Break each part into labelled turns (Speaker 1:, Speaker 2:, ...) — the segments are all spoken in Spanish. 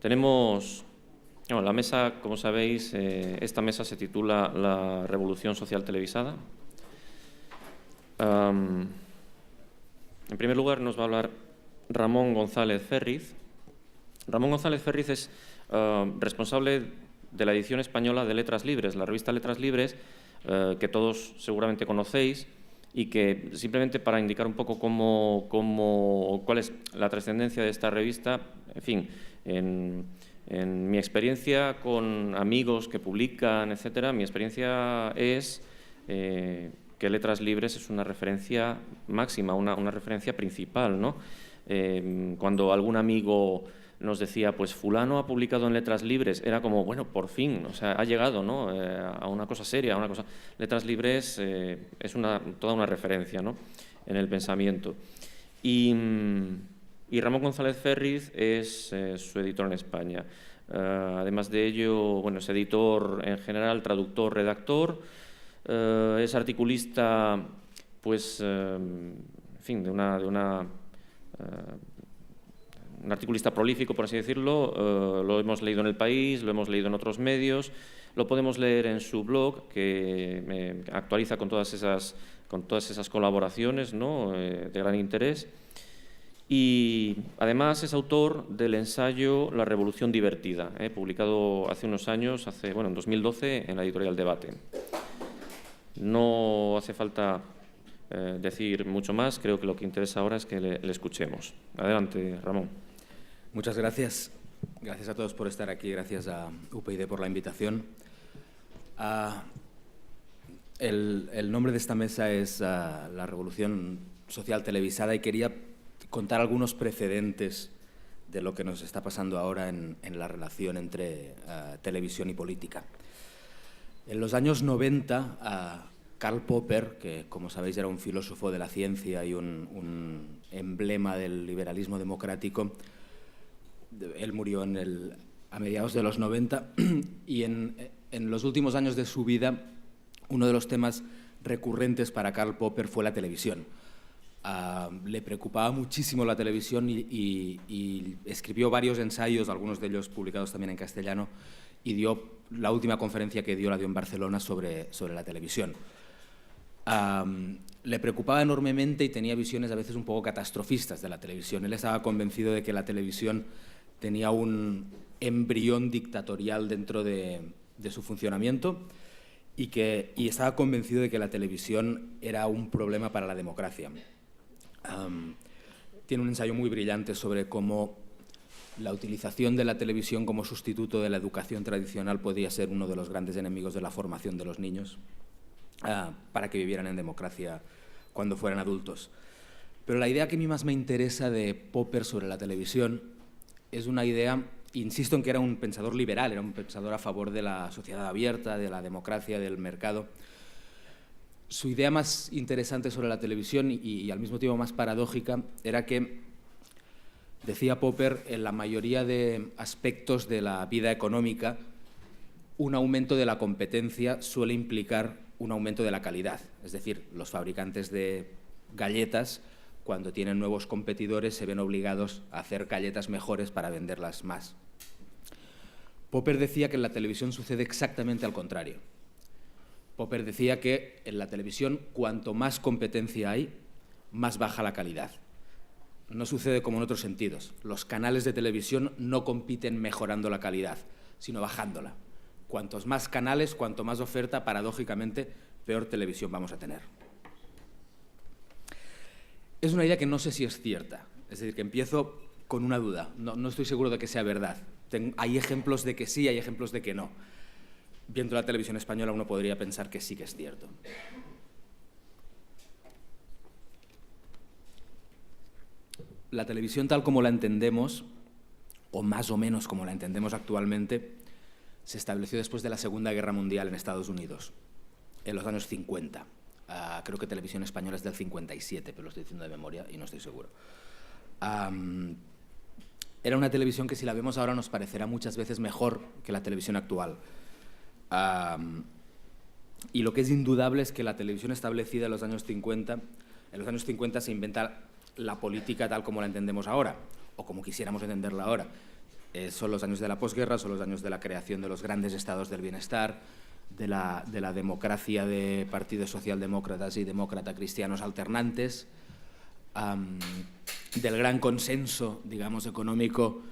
Speaker 1: Tenemos, bueno, la mesa, como sabéis, esta mesa se titula La Revolución Social Televisada. En primer lugar nos va a hablar Ramón González Ferriz. Ramón González Ferriz es responsable de la edición española de Letras Libres, la revista Letras Libres, que todos seguramente conocéis, y que simplemente para indicar un poco cuál es la trascendencia de esta revista, en fin, en mi experiencia con amigos que publican, etcétera, mi experiencia es que Letras Libres es una referencia máxima, una referencia principal, ¿no? Cuando algún amigo nos decía, pues fulano ha publicado en Letras Libres, era como, bueno, por fin, o sea, ha llegado, ¿no? A una cosa seria, a una cosa. Letras Libres es toda una referencia, ¿no? En el pensamiento. Y Ramón González Ferriz es su editor en España. Además de ello, bueno, es editor en general, traductor, redactor, es articulista, pues, en fin, un articulista prolífico, por así decirlo. Lo hemos leído en El País, lo hemos leído en otros medios, lo podemos leer en su blog, que actualiza con todas esas colaboraciones, ¿no? De gran interés. Y además es autor del ensayo La Revolución Divertida, publicado hace unos años, en 2012, en la editorial Debate. No hace falta decir mucho más, creo que lo que interesa ahora es que le escuchemos. Adelante, Ramón.
Speaker 2: Muchas gracias. Gracias a todos por estar aquí, gracias a UPyD por la invitación. El nombre de esta mesa es La Revolución Social Televisada, y quería contar algunos precedentes de lo que nos está pasando ahora en la relación entre televisión y política. En los años 90, Karl Popper, que como sabéis era un filósofo de la ciencia y un emblema del liberalismo democrático, él murió a mediados de los 90, y en los últimos años de su vida uno de los temas recurrentes para Karl Popper fue la televisión. Le preocupaba muchísimo la televisión y escribió varios ensayos, algunos de ellos publicados también en castellano, y la última conferencia que dio en Barcelona sobre la televisión. Le preocupaba enormemente y tenía visiones a veces un poco catastrofistas de la televisión. Él estaba convencido de que la televisión tenía un embrión dictatorial dentro de su funcionamiento y estaba convencido de que la televisión era un problema para la democracia. Tiene un ensayo muy brillante sobre cómo la utilización de la televisión como sustituto de la educación tradicional podía ser uno de los grandes enemigos de la formación de los niños para que vivieran en democracia cuando fueran adultos. Pero la idea que a mí más me interesa de Popper sobre la televisión es una idea, insisto en que era un pensador liberal, era un pensador a favor de la sociedad abierta, de la democracia, del mercado. Su idea más interesante sobre la televisión y al mismo tiempo más paradójica era que, decía Popper, en la mayoría de aspectos de la vida económica, un aumento de la competencia suele implicar un aumento de la calidad. Es decir, los fabricantes de galletas, cuando tienen nuevos competidores, se ven obligados a hacer galletas mejores para venderlas más. Popper decía que en la televisión sucede exactamente al contrario. Popper decía que en la televisión, cuanto más competencia hay, más baja la calidad. No sucede como en otros sentidos. Los canales de televisión no compiten mejorando la calidad, sino bajándola. Cuantos más canales, cuanto más oferta, paradójicamente, peor televisión vamos a tener. Es una idea que no sé si es cierta. Es decir, que empiezo con una duda. No estoy seguro de que sea verdad. Hay ejemplos de que sí, hay ejemplos de que no. Viendo la televisión española uno podría pensar que sí que es cierto. La televisión tal como la entendemos, o más o menos como la entendemos actualmente, se estableció después de la Segunda Guerra Mundial en Estados Unidos, en los años 50. Creo que Televisión Española es del 57, pero lo estoy diciendo de memoria y no estoy seguro. Era una televisión que, si la vemos ahora, nos parecerá muchas veces mejor que la televisión actual. Y lo que es indudable es que la televisión establecida en los años 50 se inventa la política tal como la entendemos ahora, o como quisiéramos entenderla ahora. Son los años de la posguerra, son los años de la creación de los grandes estados del bienestar, de la democracia de partidos socialdemócratas y demócrata cristianos alternantes, del gran consenso, digamos, económico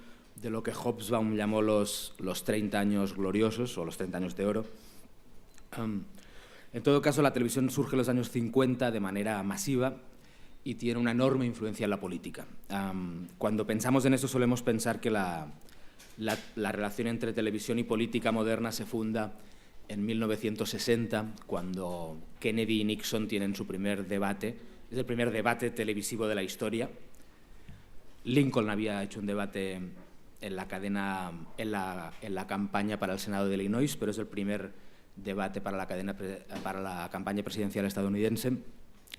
Speaker 2: de lo que Hobsbawm llamó los 30 años gloriosos o los 30 años de oro. En todo caso, la televisión surge en los años 50 de manera masiva y tiene una enorme influencia en la política. Cuando pensamos en eso solemos pensar que la relación entre televisión y política moderna se funda en 1960, cuando Kennedy y Nixon tienen su primer debate. Es el primer debate televisivo de la historia. Lincoln había hecho un debate en la cadena, en la campaña para el Senado de Illinois, pero es el primer debate para la campaña presidencial estadounidense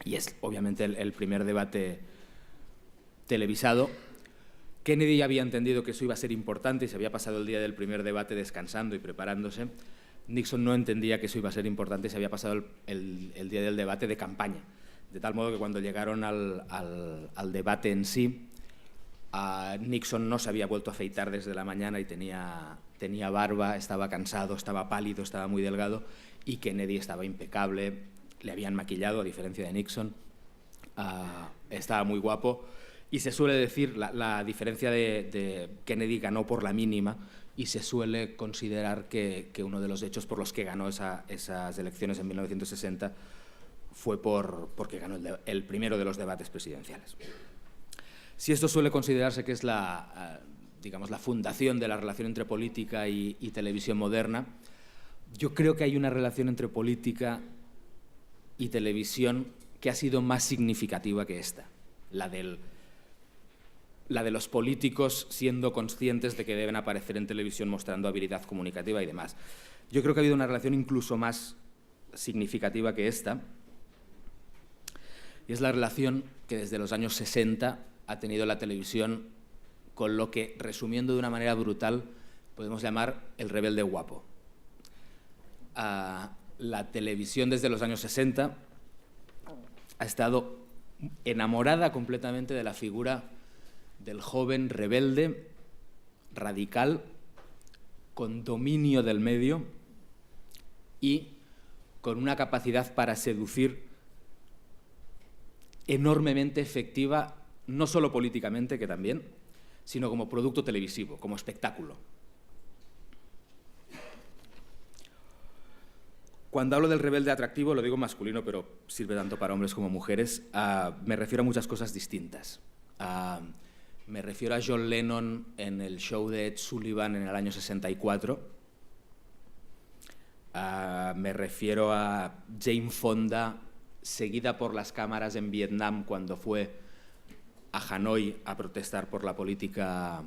Speaker 2: y es obviamente el primer debate televisado. Kennedy había entendido que eso iba a ser importante y se había pasado el día del primer debate descansando y preparándose. Nixon no entendía que eso iba a ser importante y se había pasado el día del debate de campaña. De tal modo que cuando llegaron al debate en sí, Nixon no se había vuelto a afeitar desde la mañana y tenía barba, estaba cansado, estaba pálido, estaba muy delgado, y Kennedy estaba impecable, le habían maquillado, a diferencia de Nixon, estaba muy guapo. Y se suele decir, la diferencia de Kennedy ganó por la mínima, y se suele considerar que uno de los hechos por los que ganó esas elecciones en 1960 fue porque ganó el primero de los debates presidenciales. Si esto suele considerarse que es digamos, la fundación de la relación entre política y televisión moderna, yo creo que hay una relación entre política y televisión que ha sido más significativa que esta, la de los políticos siendo conscientes de que deben aparecer en televisión mostrando habilidad comunicativa y demás. Yo creo que ha habido una relación incluso más significativa que esta, y es la relación que desde los años 60 ha tenido la televisión con lo que, resumiendo de una manera brutal, podemos llamar el rebelde guapo. La televisión desde los años 60 ha estado enamorada completamente de la figura del joven rebelde, radical, con dominio del medio y con una capacidad para seducir enormemente efectiva, no solo políticamente, que también, sino como producto televisivo, como espectáculo. Cuando hablo del rebelde atractivo, lo digo masculino, pero sirve tanto para hombres como mujeres, me refiero a muchas cosas distintas. Me refiero a John Lennon en el show de Ed Sullivan en el año 64. Me refiero a Jane Fonda, seguida por las cámaras en Vietnam cuando fue a Hanoi a protestar por la política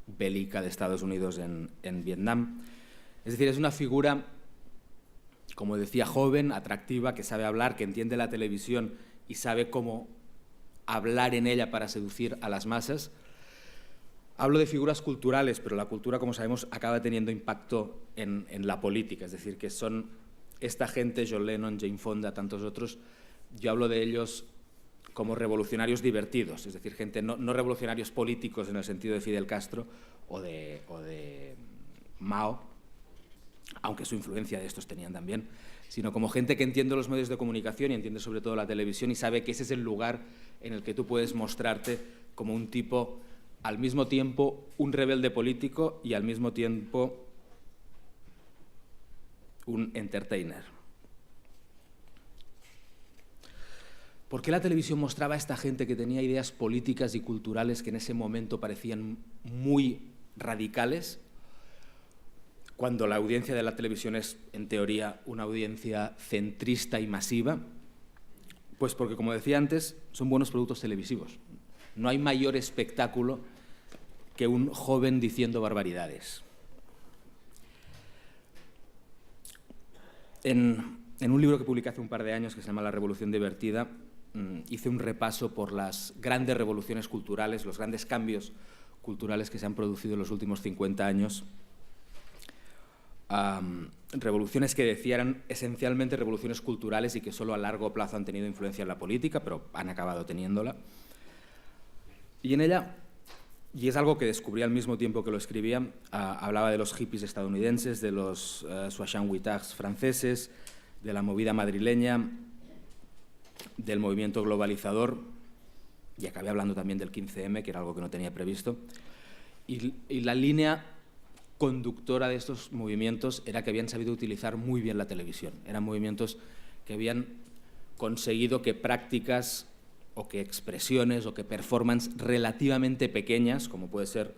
Speaker 2: bélica de Estados Unidos en Vietnam. Es decir, es una figura, como decía, joven, atractiva, que sabe hablar, que entiende la televisión y sabe cómo hablar en ella para seducir a las masas. Hablo de figuras culturales, pero la cultura, como sabemos, acaba teniendo impacto en la política. Es decir, que son esta gente, John Lennon, Jane Fonda, tantos otros, yo hablo de ellos como revolucionarios divertidos, es decir, gente no revolucionarios políticos en el sentido de Fidel Castro o de Mao, aunque su influencia de estos tenían también, sino como gente que entiende los medios de comunicación y entiende sobre todo la televisión y sabe que ese es el lugar en el que tú puedes mostrarte como un tipo, al mismo tiempo, un rebelde político y al mismo tiempo un entertainer. ¿Por qué la televisión mostraba a esta gente que tenía ideas políticas y culturales que en ese momento parecían muy radicales, cuando la audiencia de la televisión es, en teoría, una audiencia centrista y masiva? Pues porque, como decía antes, son buenos productos televisivos. No hay mayor espectáculo que un joven diciendo barbaridades. En un libro que publiqué hace un par de años que se llama La Revolución Divertida, hice un repaso por las grandes revoluciones culturales, los grandes cambios culturales que se han producido en los últimos 50 años. Revoluciones que decía eran esencialmente revoluciones culturales y que solo a largo plazo han tenido influencia en la política, pero han acabado teniéndola. Y en ella Y es algo que descubrí al mismo tiempo que lo escribía. Hablaba de los hippies estadounidenses, de los soixante-huitards franceses, de la movida madrileña, del movimiento globalizador, y acabé hablando también del 15M, que era algo que no tenía previsto. Y la línea conductora de estos movimientos era que habían sabido utilizar muy bien la televisión. Eran movimientos que habían conseguido que prácticas o que expresiones o que performances relativamente pequeñas, como puede ser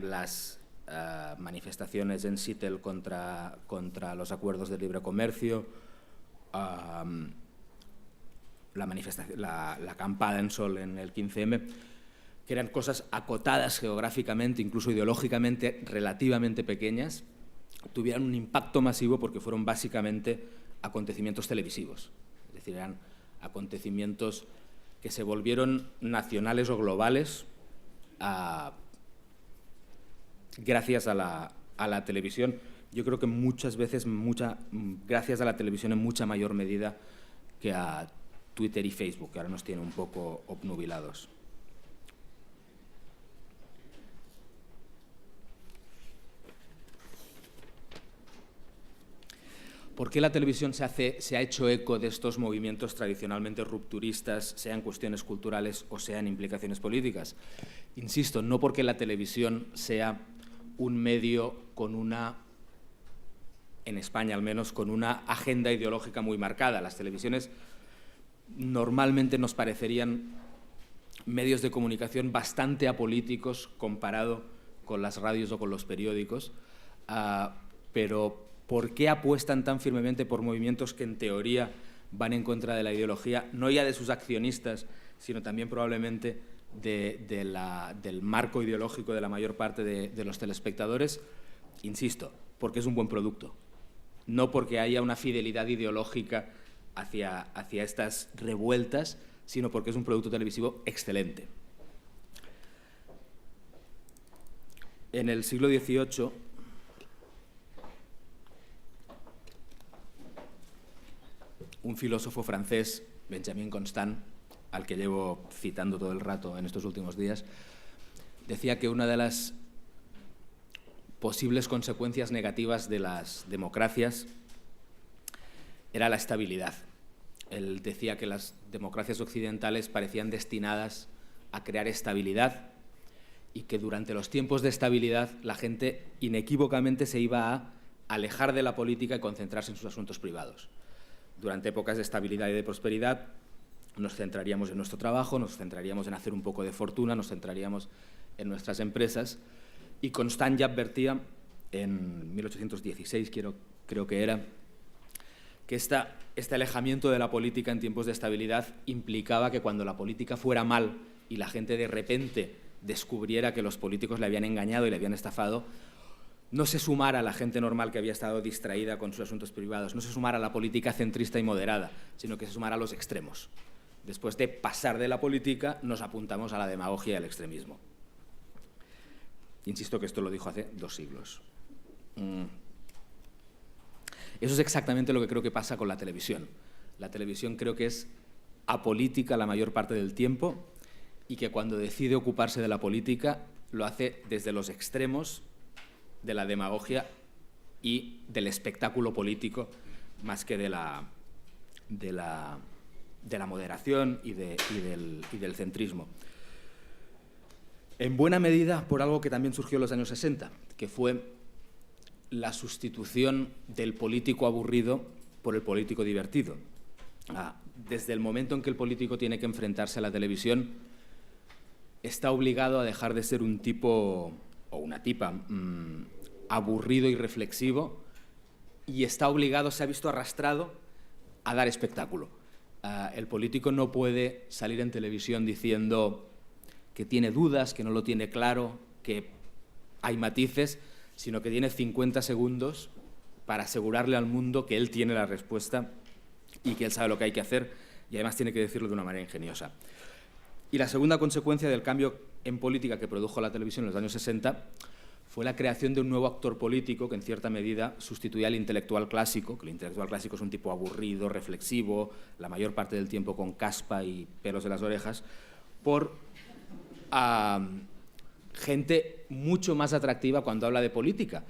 Speaker 2: las manifestaciones en Seattle contra los acuerdos de libre comercio, la acampada en Sol en el 15M, que eran cosas acotadas geográficamente, incluso ideológicamente, relativamente pequeñas, tuvieran un impacto masivo porque fueron básicamente acontecimientos televisivos. Es decir, eran acontecimientos que se volvieron nacionales o globales gracias a la televisión. Yo creo que muchas veces, gracias a la televisión en mucha mayor medida que a Twitter y Facebook, que ahora nos tiene un poco obnubilados. ¿Por qué la televisión se ha hecho eco de estos movimientos tradicionalmente rupturistas, sean cuestiones culturales o sean implicaciones políticas? Insisto, no porque la televisión sea un medio con en España al menos, con una agenda ideológica muy marcada. Las televisiones normalmente nos parecerían medios de comunicación bastante apolíticos comparado con las radios o con los periódicos, pero ¿por qué apuestan tan firmemente por movimientos que en teoría van en contra de la ideología, no ya de sus accionistas, sino también probablemente del marco ideológico de la mayor parte de los telespectadores? Insisto, porque es un buen producto, no porque haya una fidelidad ideológica hacia estas revueltas, sino porque es un producto televisivo excelente. En el siglo XVIII, un filósofo francés, Benjamin Constant, al que llevo citando todo el rato en estos últimos días, decía que una de las posibles consecuencias negativas de las democracias era la estabilidad. Él decía que las democracias occidentales parecían destinadas a crear estabilidad y que durante los tiempos de estabilidad la gente inequívocamente se iba a alejar de la política y concentrarse en sus asuntos privados. Durante épocas de estabilidad y de prosperidad nos centraríamos en nuestro trabajo, nos centraríamos en hacer un poco de fortuna, nos centraríamos en nuestras empresas. Y Constant ya advertía, en 1816 creo que era, que este alejamiento de la política en tiempos de estabilidad implicaba que cuando la política fuera mal y la gente de repente descubriera que los políticos le habían engañado y le habían estafado, no se sumara a la gente normal que había estado distraída con sus asuntos privados, no se sumara a la política centrista y moderada, sino que se sumara a los extremos. Después de pasar de la política, nos apuntamos a la demagogia y al extremismo. Insisto que esto lo dijo hace 2 siglos. Eso es exactamente lo que creo que pasa con la televisión. La televisión creo que es apolítica la mayor parte del tiempo y que cuando decide ocuparse de la política lo hace desde los extremos de la demagogia y del espectáculo político más que de la moderación y del centrismo. En buena medida por algo que también surgió en los años 60, que fue la sustitución del político aburrido por el político divertido. Desde el momento en que el político tiene que enfrentarse a la televisión, está obligado a dejar de ser un tipo o una tipa aburrido y reflexivo, y está obligado, se ha visto arrastrado a dar espectáculo. El político no puede salir en televisión diciendo que tiene dudas, que no lo tiene claro, que hay matices, sino que tiene 50 segundos para asegurarle al mundo que él tiene la respuesta y que él sabe lo que hay que hacer, y además tiene que decirlo de una manera ingeniosa. Y la segunda consecuencia del cambio en política que produjo la televisión en los años 60 fue la creación de un nuevo actor político que en cierta medida sustituía al intelectual clásico, que el intelectual clásico es un tipo aburrido, reflexivo, la mayor parte del tiempo con caspa y pelos en las orejas, por gente mucho más atractiva cuando habla de política,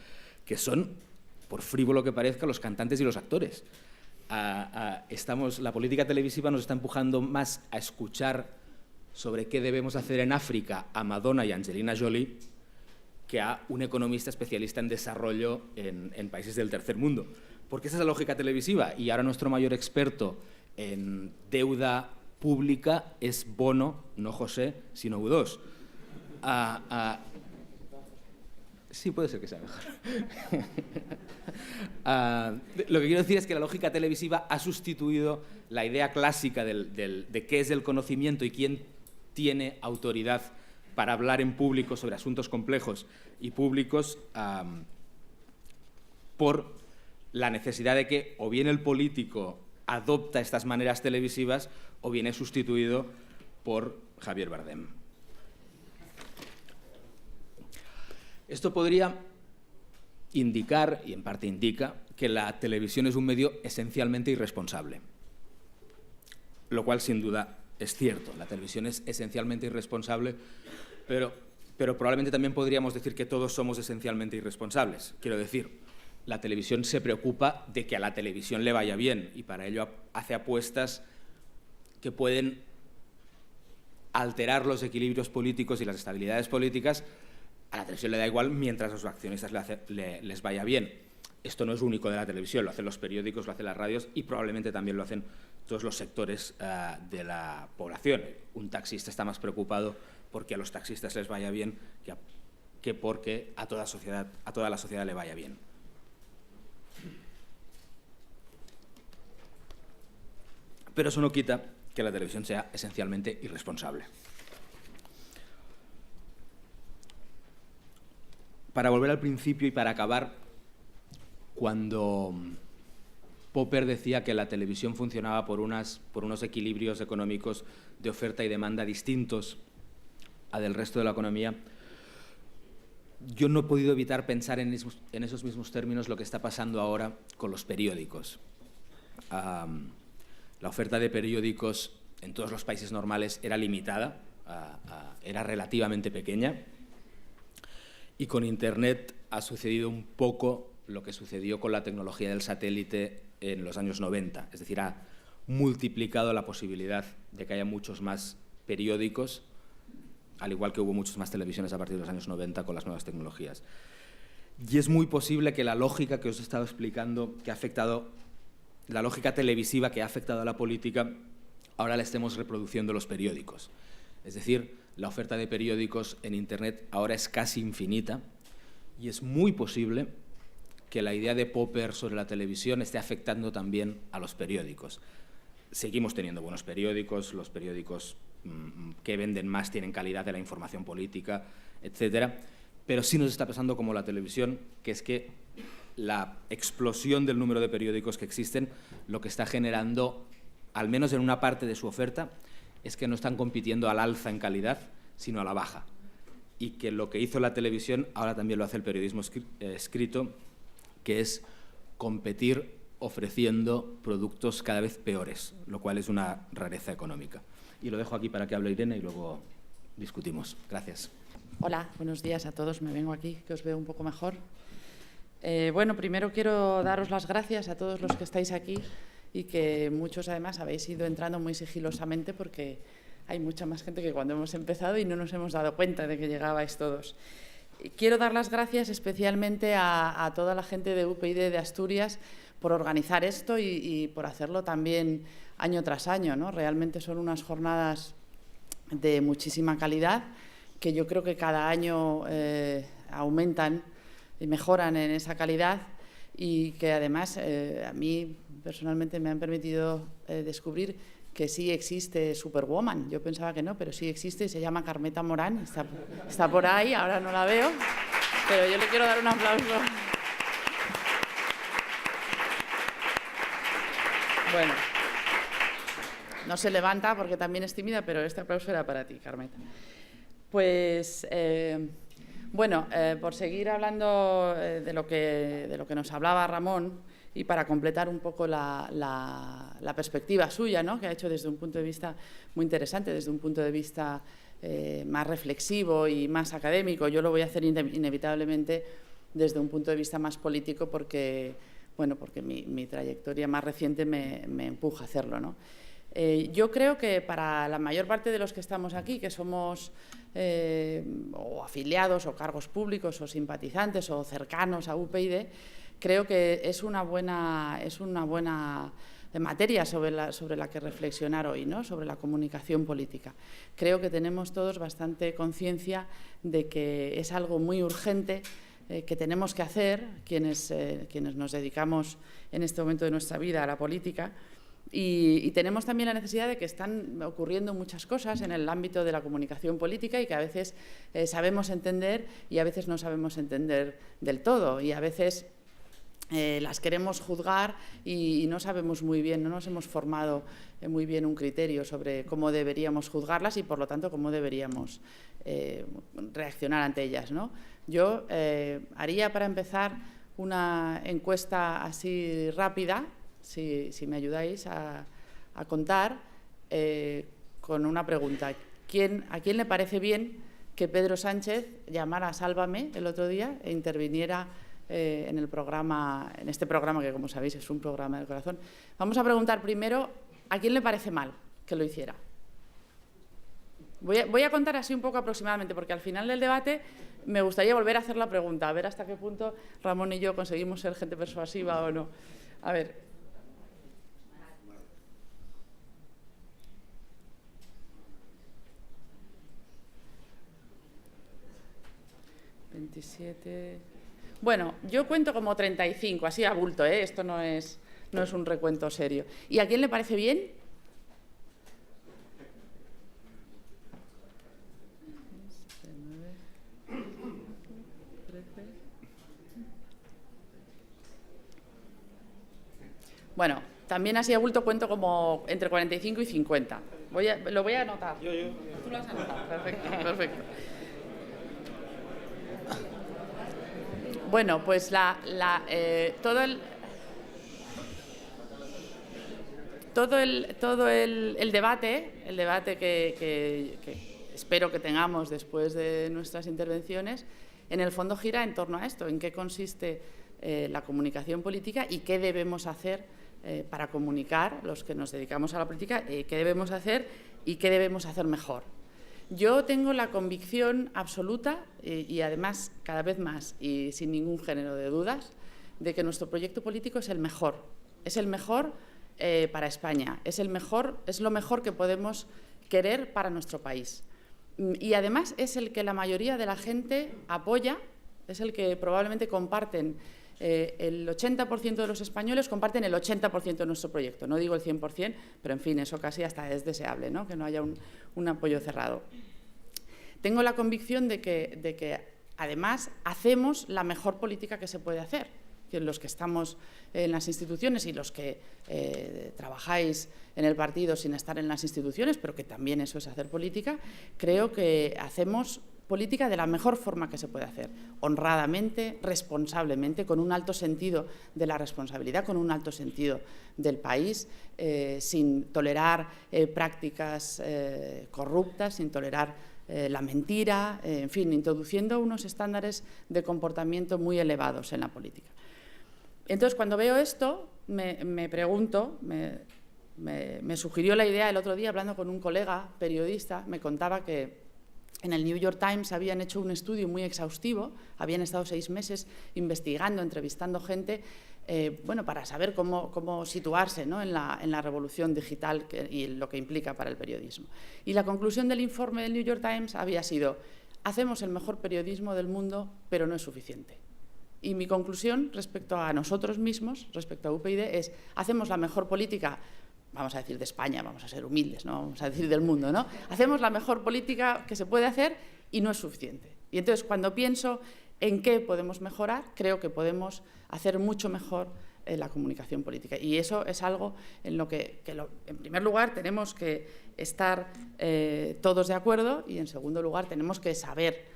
Speaker 2: que son, por frívolo que parezca, los cantantes y los actores. La política televisiva nos está empujando más a escuchar sobre qué debemos hacer en África a Madonna y Angelina Jolie que a un economista especialista en desarrollo en países del tercer mundo. Porque esa es la lógica televisiva. Y ahora nuestro mayor experto en deuda pública es Bono, no José, sino U2. Sí, puede ser que sea mejor. Lo que quiero decir es que la lógica televisiva ha sustituido la idea clásica de qué es el conocimiento y quién tiene autoridad para hablar en público sobre asuntos complejos y públicos por la necesidad de que o bien el político adopta estas maneras televisivas o bien es sustituido por Javier Bardem. Esto podría indicar, y en parte indica, que la televisión es un medio esencialmente irresponsable, lo cual sin duda es cierto. La televisión es esencialmente irresponsable, pero probablemente también podríamos decir que todos somos esencialmente irresponsables. Quiero decir, la televisión se preocupa de que a la televisión le vaya bien y para ello hace apuestas que pueden alterar los equilibrios políticos y las estabilidades políticas. A la televisión le da igual mientras a sus accionistas les vaya bien. Esto no es único de la televisión, lo hacen los periódicos, lo hacen las radios y probablemente también lo hacen todos los sectores de la población. Un taxista está más preocupado porque a los taxistas les vaya bien que porque a toda la sociedad le vaya bien. Pero eso no quita que la televisión sea esencialmente irresponsable. Para volver al principio y para acabar, cuando Popper decía que la televisión funcionaba por unos equilibrios económicos de oferta y demanda distintos a del resto de la economía, yo no he podido evitar pensar en esos mismos términos lo que está pasando ahora con los periódicos. La oferta de periódicos en todos los países normales era limitada, era relativamente pequeña, y con Internet ha sucedido un poco lo que sucedió con la tecnología del satélite en los años 90. Es decir, ha multiplicado la posibilidad de que haya muchos más periódicos, al igual que hubo muchas más televisiones a partir de los años 90 con las nuevas tecnologías. Y es muy posible que la lógica que os he estado explicando, que ha afectado, la lógica televisiva que ha afectado a la política, ahora la estemos reproduciendo los periódicos. Es decir, la oferta de periódicos en Internet ahora es casi infinita y es muy posible que la idea de Popper sobre la televisión esté afectando también a los periódicos. Seguimos teniendo buenos periódicos, los periódicos que venden más tienen calidad de la información política, etcétera, pero sí nos está pasando como la televisión, que es que la explosión del número de periódicos que existen lo que está generando, al menos en una parte de su oferta, es que no están compitiendo al alza en calidad, sino a la baja. Y que lo que hizo la televisión ahora también lo hace el periodismo escrito, que es competir ofreciendo productos cada vez peores, lo cual es una rareza económica. Y lo dejo aquí para que hable Irene y luego discutimos. Gracias.
Speaker 3: Hola, buenos días a todos. Me vengo aquí, que os veo un poco mejor. Bueno, primero quiero daros las gracias a todos los que estáis aquí y que muchos además habéis ido entrando muy sigilosamente porque hay mucha más gente que cuando hemos empezado y no nos hemos dado cuenta de que llegabais todos. Quiero dar las gracias especialmente a toda la gente de UPyD de Asturias por organizar esto y por hacerlo también año tras año, ¿no? Realmente son unas jornadas de muchísima calidad que yo creo que cada año aumentan y mejoran en esa calidad y que además a mí personalmente me han permitido descubrir que sí existe Superwoman. Yo pensaba que no, pero sí existe, se llama Carmeta Morán, está por ahí, ahora no la veo, pero yo le quiero dar un aplauso. Bueno, no se levanta porque también es tímida, pero este aplauso era para ti, Carmeta. Pues, bueno, por seguir hablando de lo que nos hablaba Ramón, y para completar un poco la perspectiva suya, ¿no? Que ha hecho desde un punto de vista muy interesante, desde un punto de vista más reflexivo y más académico. Yo lo voy a hacer inevitablemente desde un punto de vista más político porque, bueno, porque mi trayectoria más reciente me empuja a hacerlo, ¿no? Yo creo que para la mayor parte de los que estamos aquí, que somos o afiliados o cargos públicos o simpatizantes o cercanos a UPyD, creo que es una buena materia sobre la que reflexionar hoy, ¿no? Sobre la comunicación política. Creo que tenemos todos bastante conciencia de que es algo muy urgente que tenemos que hacer quienes nos dedicamos en este momento de nuestra vida a la política. Y tenemos también la necesidad de que están ocurriendo muchas cosas en el ámbito de la comunicación política y que a veces sabemos entender y a veces no sabemos entender del todo, y a veces las queremos juzgar y no sabemos muy bien, no nos hemos formado muy bien un criterio sobre cómo deberíamos juzgarlas y, por lo tanto, cómo deberíamos reaccionar ante ellas, ¿no? Yo haría, para empezar, una encuesta así rápida, si me ayudáis a contar, con una pregunta. ¿A quién le parece bien que Pedro Sánchez llamara a Sálvame el otro día e interviniera en este programa que, como sabéis, es un programa del corazón? Vamos a preguntar primero a quién le parece mal que lo hiciera. Voy a contar así un poco aproximadamente, porque al final del debate me gustaría volver a hacer la pregunta, a ver hasta qué punto Ramón y yo conseguimos ser gente persuasiva o no. A ver. 27. Bueno, yo cuento como 35, así a bulto, ¿eh? Esto no es un recuento serio. ¿Y a quién le parece bien? Bueno, también así a bulto cuento como entre 45 y 50. Lo voy a anotar. Yo. Tú lo has anotado. Perfecto, perfecto. Bueno, pues todo el debate que espero que tengamos después de nuestras intervenciones, en el fondo gira en torno a esto, en qué consiste la comunicación política y qué debemos hacer para comunicar, los que nos dedicamos a la política, qué debemos hacer y qué debemos hacer mejor. Yo tengo la convicción absoluta y además cada vez más y sin ningún género de dudas de que nuestro proyecto político es el mejor para España, es lo mejor que podemos querer para nuestro país. Y además es el que la mayoría de la gente apoya, es el que probablemente comparten. El 80% de los españoles comparten el 80% de nuestro proyecto. No digo el 100%, pero en fin, eso casi hasta es deseable, ¿no? Que no haya un apoyo cerrado. Tengo la convicción de que además hacemos la mejor política que se puede hacer. Que los que estamos en las instituciones y los que trabajáis en el partido sin estar en las instituciones, pero que también eso es hacer política, creo que hacemos política de la mejor forma que se puede hacer, honradamente, responsablemente, con un alto sentido de la responsabilidad, con un alto sentido del país, sin tolerar prácticas corruptas, sin tolerar la mentira, en fin, introduciendo unos estándares de comportamiento muy elevados en la política. Entonces, cuando veo esto, me pregunto, me sugirió la idea el otro día, hablando con un colega periodista, me contaba que en el New York Times habían hecho un estudio muy exhaustivo, habían estado 6 meses investigando, entrevistando gente, para saber cómo situarse, ¿no? en la revolución digital y lo que implica para el periodismo. Y la conclusión del informe del New York Times había sido: hacemos el mejor periodismo del mundo, pero no es suficiente. Y mi conclusión respecto a nosotros mismos, respecto a UPyD, es: hacemos la mejor política, vamos a decir de España, vamos a ser humildes, no vamos a decir del mundo, ¿no? Hacemos la mejor política que se puede hacer y no es suficiente. Y entonces, cuando pienso en qué podemos mejorar, creo que podemos hacer mucho mejor la comunicación política. Y eso es algo en lo que en primer lugar, tenemos que estar todos de acuerdo y, en segundo lugar, tenemos que saber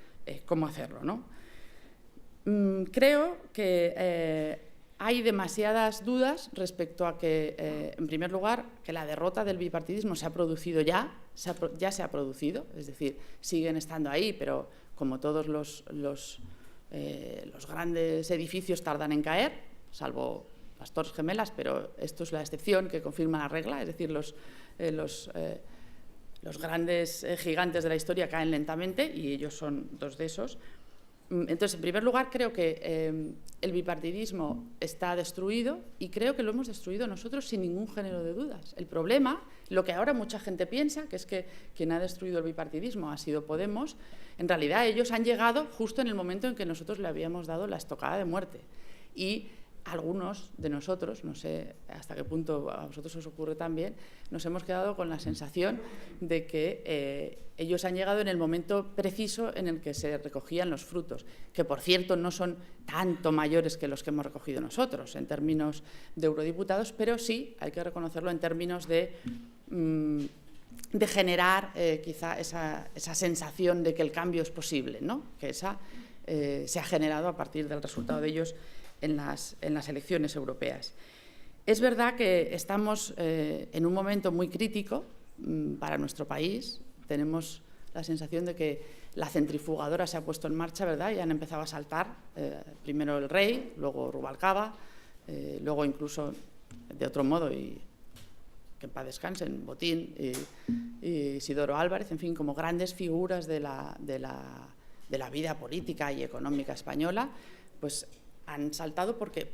Speaker 3: cómo hacerlo, ¿no? Creo que hay demasiadas dudas respecto a que, en primer lugar, que la derrota del bipartidismo se ha producido ya se ha producido, es decir, siguen estando ahí, pero como todos los grandes edificios tardan en caer, salvo las Torres Gemelas, pero esto es la excepción que confirma la regla, es decir, los grandes gigantes de la historia caen lentamente y ellos son dos de esos. Entonces, en primer lugar, creo que el bipartidismo está destruido y creo que lo hemos destruido nosotros sin ningún género de dudas. El problema, lo que ahora mucha gente piensa, que es que quien ha destruido el bipartidismo ha sido Podemos, en realidad ellos han llegado justo en el momento en que nosotros le habíamos dado la estocada de muerte. Y algunos de nosotros, no sé hasta qué punto a vosotros os ocurre también, nos hemos quedado con la sensación de que ellos han llegado en el momento preciso en el que se recogían los frutos, que por cierto no son tanto mayores que los que hemos recogido nosotros en términos de eurodiputados, pero sí, hay que reconocerlo en términos de generar quizá esa sensación de que el cambio es posible, ¿no? Que esa se ha generado a partir del resultado de ellos en las elecciones europeas. Es verdad que estamos en un momento muy crítico para nuestro país. Tenemos la sensación de que la centrifugadora se ha puesto en marcha, ¿verdad? Y han empezado a saltar primero el Rey, luego Rubalcaba, luego incluso de otro modo, y que en paz descansen, Botín y Isidoro Álvarez, en fin, como grandes figuras de la vida política y económica española, pues han saltado porque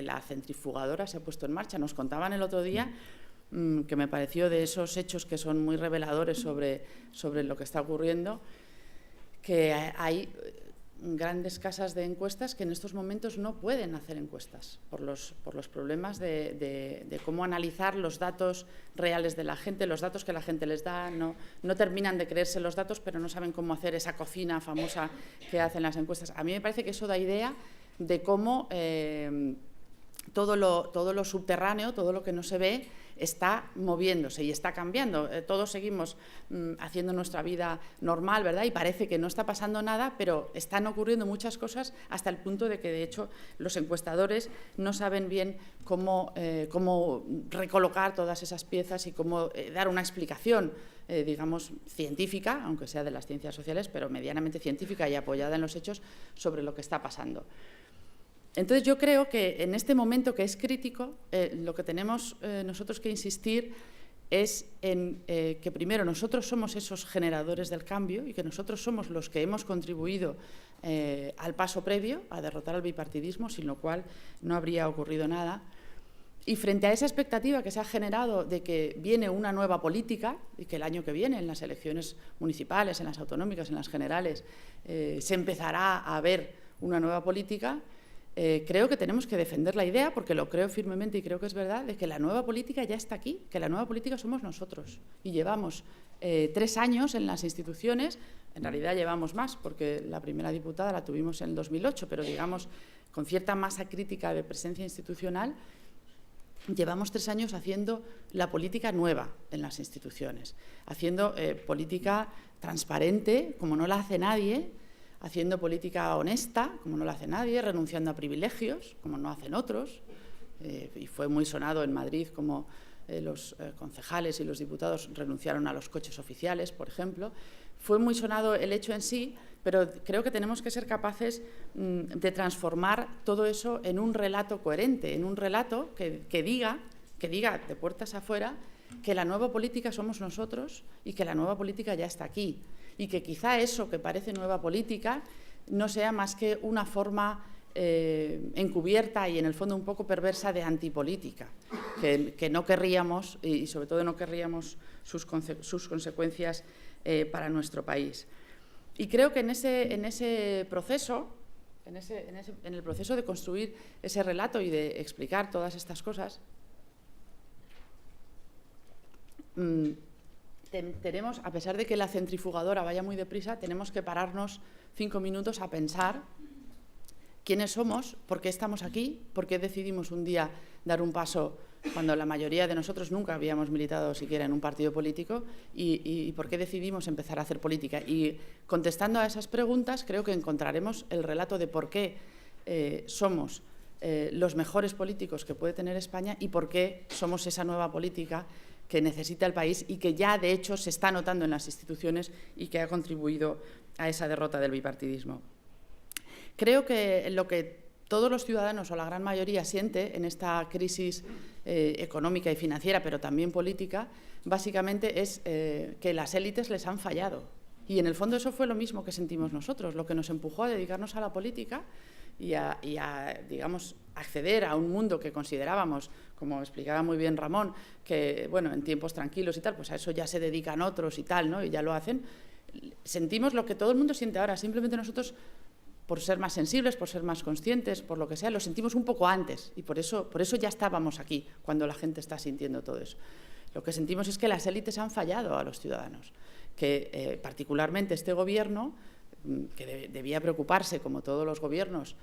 Speaker 3: la centrifugadora se ha puesto en marcha. Nos contaban el otro día, que me pareció de esos hechos que son muy reveladores sobre lo que está ocurriendo, que hay grandes casas de encuestas que en estos momentos no pueden hacer encuestas por los problemas de cómo analizar los datos reales de la gente, los datos que la gente les da, no terminan de creerse los datos, pero no saben cómo hacer esa cocina famosa que hacen las encuestas. A mí me parece que eso da idea de cómo todo lo subterráneo, todo lo que no se ve, está moviéndose y está cambiando. Todos seguimos haciendo nuestra vida normal, ¿verdad? Y parece que no está pasando nada, pero están ocurriendo muchas cosas hasta el punto de que, de hecho, los encuestadores no saben bien cómo recolocar todas esas piezas y cómo dar una explicación, digamos, científica, aunque sea de las ciencias sociales, pero medianamente científica y apoyada en los hechos sobre lo que está pasando. Entonces, yo creo que en este momento que es crítico, lo que tenemos nosotros que insistir es en que primero nosotros somos esos generadores del cambio y que nosotros somos los que hemos contribuido al paso previo a derrotar al bipartidismo, sin lo cual no habría ocurrido nada. Y frente a esa expectativa que se ha generado de que viene una nueva política y que el año que viene, en las elecciones municipales, en las autonómicas, en las generales, se empezará a ver una nueva política, creo que tenemos que defender la idea, porque lo creo firmemente y creo que es verdad, de que la nueva política ya está aquí, que la nueva política somos nosotros. Y llevamos 3 años en las instituciones, en realidad llevamos más, porque la primera diputada la tuvimos en el 2008, pero digamos con cierta masa crítica de presencia institucional, llevamos 3 años haciendo la política nueva en las instituciones, haciendo política transparente, como no la hace nadie, haciendo política honesta, como no la hace nadie, renunciando a privilegios, como no hacen otros, y fue muy sonado en Madrid como los concejales y los diputados renunciaron a los coches oficiales, por ejemplo. Fue muy sonado el hecho en sí, pero creo que tenemos que ser capaces de transformar todo eso en un relato coherente, en un relato que diga de puertas afuera que la nueva política somos nosotros y que la nueva política ya está aquí. Y que quizá eso que parece nueva política no sea más que una forma encubierta y en el fondo un poco perversa de antipolítica, que no querríamos y sobre todo no querríamos sus consecuencias para nuestro país. Y creo que en ese proceso, en el proceso de construir ese relato y de explicar todas estas cosas, tenemos, a pesar de que la centrifugadora vaya muy deprisa, tenemos que pararnos 5 minutos a pensar quiénes somos, por qué estamos aquí, por qué decidimos un día dar un paso cuando la mayoría de nosotros nunca habíamos militado siquiera en un partido político y por qué decidimos empezar a hacer política. Y contestando a esas preguntas creo que encontraremos el relato de por qué somos los mejores políticos que puede tener España y por qué somos esa nueva política que necesita el país y que ya, de hecho, se está notando en las instituciones y que ha contribuido a esa derrota del bipartidismo. Creo que lo que todos los ciudadanos, o la gran mayoría, siente en esta crisis económica y financiera, pero también política, básicamente es que las élites les han fallado. Y en el fondo eso fue lo mismo que sentimos nosotros, lo que nos empujó a dedicarnos a la política y a digamos, acceder a un mundo que considerábamos, como explicaba muy bien Ramón, que, bueno, en tiempos tranquilos y tal, pues a eso ya se dedican otros y tal, ¿no? Y ya lo hacen. Sentimos lo que todo el mundo siente ahora, simplemente nosotros, por ser más sensibles, por ser más conscientes, por lo que sea, lo sentimos un poco antes y por eso ya estábamos aquí, cuando la gente está sintiendo todo eso. Lo que sentimos es que las élites han fallado a los ciudadanos, que particularmente este gobierno, que debía preocuparse, como todos los gobiernos,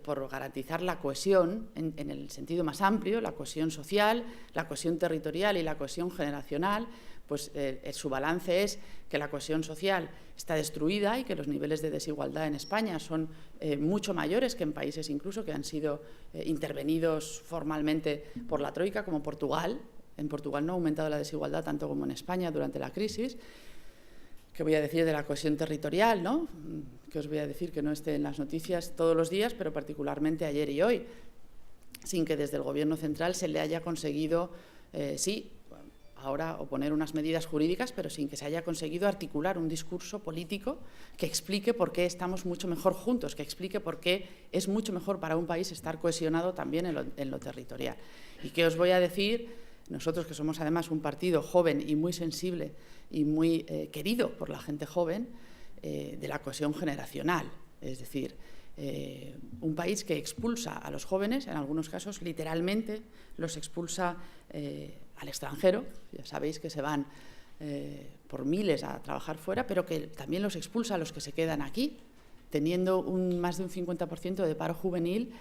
Speaker 3: por garantizar la cohesión en el sentido más amplio, la cohesión social, la cohesión territorial y la cohesión generacional, pues su balance es que la cohesión social está destruida y que los niveles de desigualdad en España son mucho mayores que en países incluso que han sido intervenidos formalmente por la Troika, como Portugal. En Portugal no ha aumentado la desigualdad tanto como en España durante la crisis. ¿Qué voy a decir de la cohesión territorial, ¿no? Que os voy a decir que no esté en las noticias todos los días, pero particularmente ayer y hoy, sin que desde el Gobierno central se le haya conseguido, sí, ahora oponer unas medidas jurídicas, pero sin que se haya conseguido articular un discurso político que explique por qué estamos mucho mejor juntos, que explique por qué es mucho mejor para un país estar cohesionado también en lo territorial. ¿Y qué os voy a decir? Nosotros, que somos además un partido joven y muy sensible y muy querido por la gente joven, de la cohesión generacional, es decir, un país que expulsa a los jóvenes, en algunos casos literalmente los expulsa al extranjero, ya sabéis que se van por miles a trabajar fuera, pero que también los expulsa a los que se quedan aquí, teniendo más de un 50% de paro juvenil.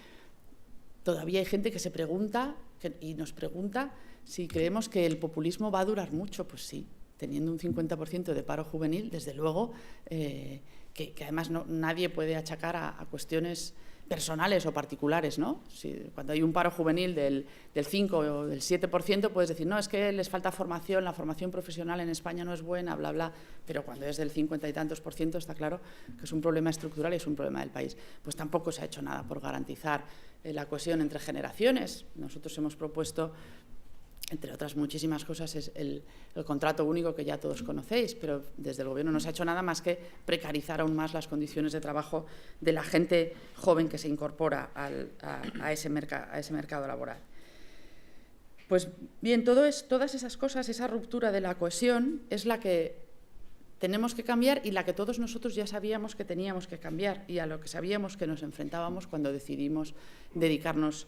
Speaker 3: Todavía hay gente que se pregunta y nos pregunta si creemos que el populismo va a durar mucho. Pues sí, teniendo un 50% de paro juvenil, desde luego, que además nadie puede achacar a cuestiones personales o particulares, ¿no? Cuando hay un paro juvenil del 5 o del 7%, puedes decir, no, es que les falta formación, la formación profesional en España no es buena, bla, bla, pero cuando es del 50 y tantos % está claro que es un problema estructural y es un problema del país. Pues tampoco se ha hecho nada por garantizar la cohesión entre generaciones. Nosotros hemos propuesto, entre otras muchísimas cosas, es el contrato único que ya todos conocéis, pero desde el Gobierno no se ha hecho nada más que precarizar aún más las condiciones de trabajo de la gente joven que se incorpora a ese mercado laboral. Pues bien, todas esas cosas, esa ruptura de la cohesión es la que tenemos que cambiar y la que todos nosotros ya sabíamos que teníamos que cambiar y a lo que sabíamos que nos enfrentábamos cuando decidimos dedicarnos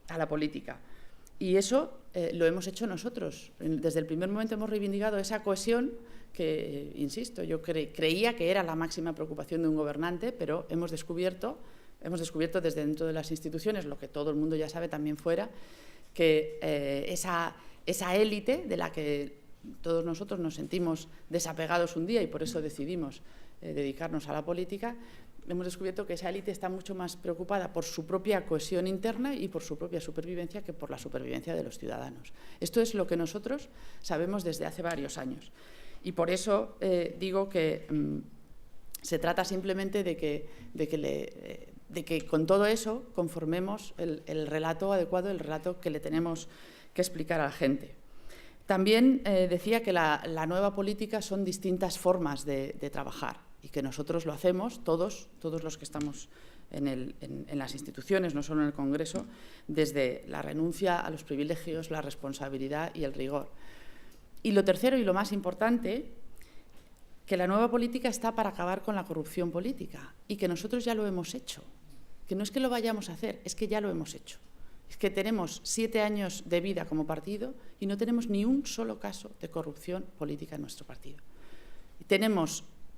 Speaker 3: a la política. Y eso lo hemos hecho nosotros. Desde el primer momento hemos reivindicado esa cohesión que, insisto, yo creía que era la máxima preocupación de un gobernante, pero hemos descubierto desde dentro de las instituciones, lo que todo el mundo ya sabe también fuera, que esa élite de la que todos nosotros nos sentimos desapegados un día y por eso decidimos dedicarnos a la política, hemos descubierto que esa élite está mucho más preocupada por su propia cohesión interna y por su propia supervivencia que por la supervivencia de los ciudadanos. Esto es lo que nosotros sabemos desde hace varios años. Y por eso digo que se trata simplemente de que con todo eso conformemos el relato adecuado, el relato que le tenemos que explicar a la gente. También decía que la nueva política son distintas formas de trabajar y que nosotros lo hacemos, todos los que estamos en las instituciones, no solo en el Congreso, desde la renuncia a los privilegios, la responsabilidad y el rigor. Y lo tercero y lo más importante, que la nueva política está para acabar con la corrupción política y que nosotros ya lo hemos hecho, que no es que lo vayamos a hacer, es que ya lo hemos hecho. Es que tenemos 7 años de vida como partido y no tenemos ni un solo caso de corrupción política en nuestro partido.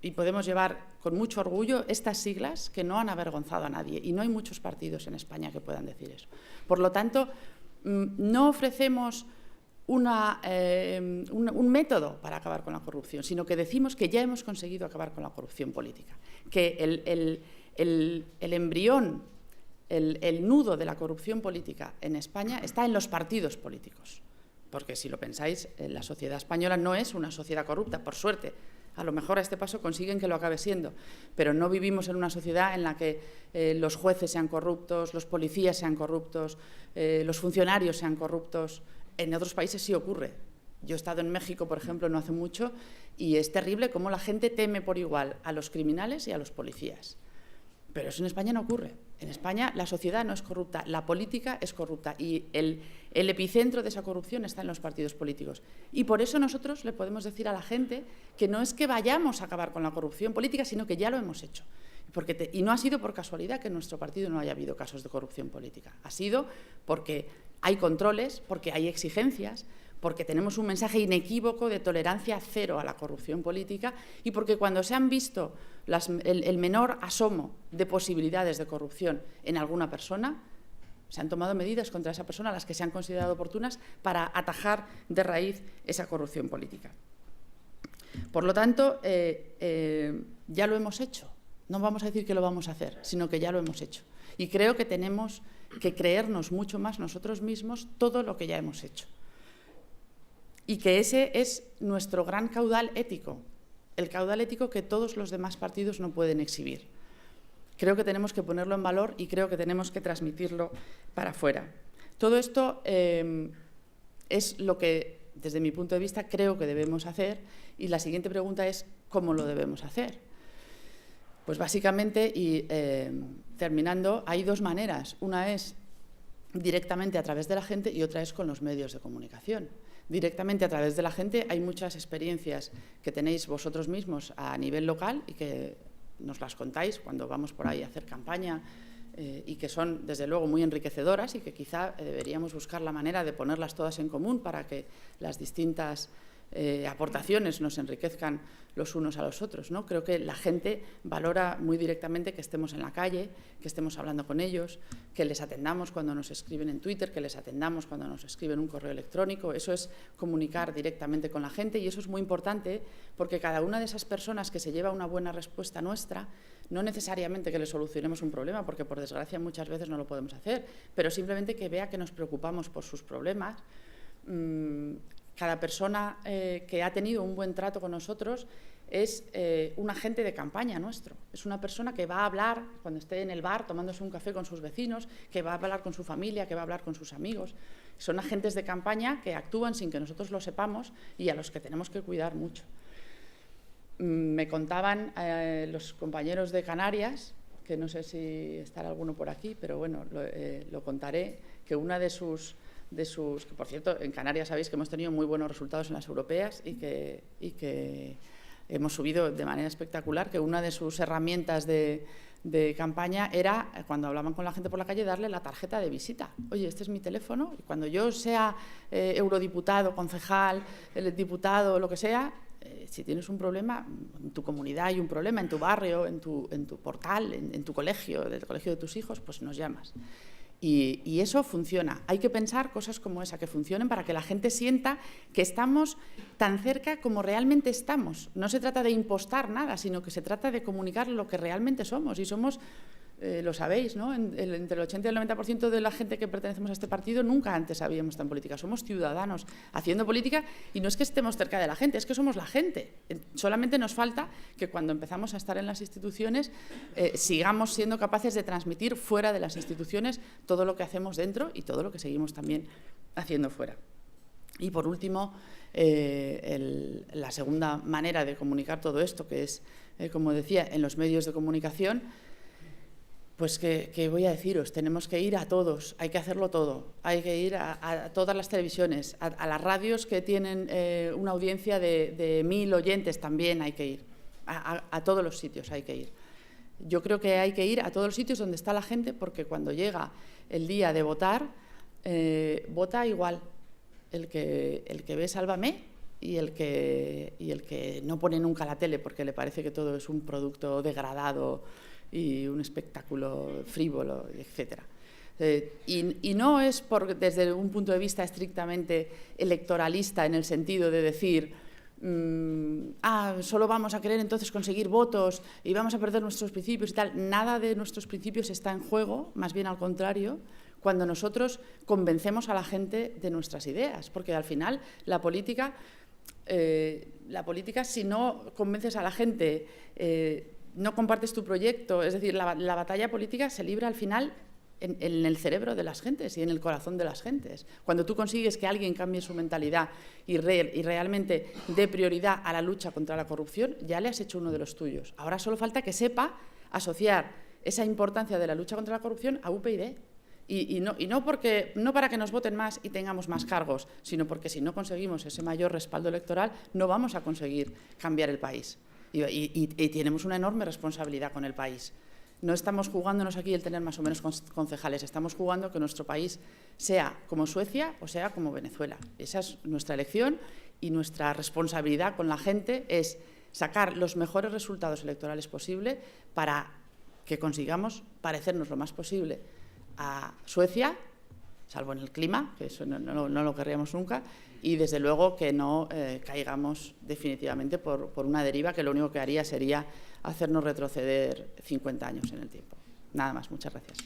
Speaker 3: Y podemos llevar con mucho orgullo estas siglas que no han avergonzado a nadie y no hay muchos partidos en España que puedan decir eso. Por lo tanto, no ofrecemos un método para acabar con la corrupción, sino que decimos que ya hemos conseguido acabar con la corrupción política, que el embrión el nudo de la corrupción política en España está en los partidos políticos. Porque si lo pensáis, la sociedad española no es una sociedad corrupta, por suerte. A lo mejor a este paso consiguen que lo acabe siendo, pero no vivimos en una sociedad en la que los jueces sean corruptos, los policías sean corruptos, los funcionarios sean corruptos. En otros países sí ocurre. Yo he estado en México, por ejemplo, no hace mucho, y es terrible cómo la gente teme por igual a los criminales y a los policías. Pero eso en España no ocurre. En España la sociedad no es corrupta, la política es corrupta y el epicentro de esa corrupción está en los partidos políticos. Y por eso nosotros le podemos decir a la gente que no es que vayamos a acabar con la corrupción política, sino que ya lo hemos hecho. Y no ha sido por casualidad que en nuestro partido no haya habido casos de corrupción política. Ha sido porque hay controles, porque hay exigencias, porque tenemos un mensaje inequívoco de tolerancia cero a la corrupción política y porque cuando se han visto el menor asomo de posibilidades de corrupción en alguna persona, se han tomado medidas contra esa persona, las que se han considerado oportunas, para atajar de raíz esa corrupción política. Por lo tanto, ya lo hemos hecho. No vamos a decir que lo vamos a hacer, sino que ya lo hemos hecho. Y creo que tenemos que creernos mucho más nosotros mismos todo lo que ya hemos hecho. Y que ese es nuestro gran caudal ético, el caudal ético que todos los demás partidos no pueden exhibir. Creo que tenemos que ponerlo en valor y creo que tenemos que transmitirlo para afuera. Todo esto es lo que, desde mi punto de vista, creo que debemos hacer y la siguiente pregunta es ¿cómo lo debemos hacer? Pues básicamente, y terminando, hay dos maneras. Una es directamente a través de la gente y otra es con los medios de comunicación. Directamente a través de la gente hay muchas experiencias que tenéis vosotros mismos a nivel local y que nos las contáis cuando vamos por ahí a hacer campaña y que son, desde luego, muy enriquecedoras y que quizá deberíamos buscar la manera de ponerlas todas en común para que las distintas aportaciones nos enriquezcan los unos a los otros, ¿no? Creo que la gente valora muy directamente que estemos en la calle, que estemos hablando con ellos, que les atendamos cuando nos escriben en Twitter, que les atendamos cuando nos escriben un correo electrónico. Eso es comunicar directamente con la gente y eso es muy importante porque cada una de esas personas que se lleva una buena respuesta nuestra, no necesariamente que le solucionemos un problema, porque por desgracia muchas veces no lo podemos hacer, pero simplemente que vea que nos preocupamos por sus problemas. Cada persona que ha tenido un buen trato con nosotros es un agente de campaña nuestro. Es una persona que va a hablar cuando esté en el bar tomándose un café con sus vecinos, que va a hablar con su familia, que va a hablar con sus amigos. Son agentes de campaña que actúan sin que nosotros lo sepamos y a los que tenemos que cuidar mucho. Me contaban los compañeros de Canarias, que no sé si estará alguno por aquí, pero bueno, lo contaré, que una de sus que por cierto, en Canarias sabéis que hemos tenido muy buenos resultados en las europeas y que hemos subido de manera espectacular, que una de sus herramientas de campaña era, cuando hablaban con la gente por la calle, darle la tarjeta de visita. Oye, este es mi teléfono y cuando yo sea eurodiputado, concejal, diputado, lo que sea, si tienes un problema, en tu comunidad hay un problema, en tu barrio, en tu portal, en tu colegio, del colegio de tus hijos, pues nos llamas. Y eso funciona. Hay que pensar cosas como esa, que funcionen para que la gente sienta que estamos tan cerca como realmente estamos. No se trata de impostar nada, sino que se trata de comunicar lo que realmente somos. Y somos, lo sabéis, ¿no? Entre el 80 y el 90% de la gente que pertenecemos a este partido nunca antes habíamos estado en política. Somos ciudadanos haciendo política y no es que estemos cerca de la gente, es que somos la gente. Solamente nos falta que cuando empezamos a estar en las instituciones sigamos siendo capaces de transmitir fuera de las instituciones todo lo que hacemos dentro y todo lo que seguimos también haciendo fuera. Y por último, la segunda manera de comunicar todo esto, que es, como decía, en los medios de comunicación, pues que voy a deciros, tenemos que ir a todos, hay que hacerlo todo, hay que ir a todas las televisiones, a las radios que tienen una audiencia de 1000 oyentes también hay que ir, a todos los sitios hay que ir. Yo creo que hay que ir a todos los sitios donde está la gente porque cuando llega el día de votar, vota igual el que ve Sálvame y el que no pone nunca la tele porque le parece que todo es un producto degradado y un espectáculo frívolo, etcétera. Y no es desde un punto de vista estrictamente electoralista en el sentido de decir solo vamos a querer entonces conseguir votos y vamos a perder nuestros principios y tal. Nada de nuestros principios está en juego, más bien al contrario, cuando nosotros convencemos a la gente de nuestras ideas, porque al final la política, si no convences a la gente, no compartes tu proyecto, es decir, la batalla política se libra al final en el cerebro de las gentes y en el corazón de las gentes. Cuando tú consigues que alguien cambie su mentalidad y realmente dé prioridad a la lucha contra la corrupción, ya le has hecho uno de los tuyos. Ahora solo falta que sepa asociar esa importancia de la lucha contra la corrupción a UPyD. Y no para que nos voten más y tengamos más cargos, sino porque si no conseguimos ese mayor respaldo electoral, no vamos a conseguir cambiar el país. Y tenemos una enorme responsabilidad con el país. No estamos jugándonos aquí el tener más o menos concejales, estamos jugando que nuestro país sea como Suecia o sea como Venezuela. Esa es nuestra elección y nuestra responsabilidad con la gente es sacar los mejores resultados electorales posibles para que consigamos parecernos lo más posible a Suecia, salvo en el clima, que eso no lo querríamos nunca, y desde luego que no caigamos definitivamente por una deriva que lo único que haría sería hacernos retroceder 50 años en el tiempo. Nada más, muchas gracias.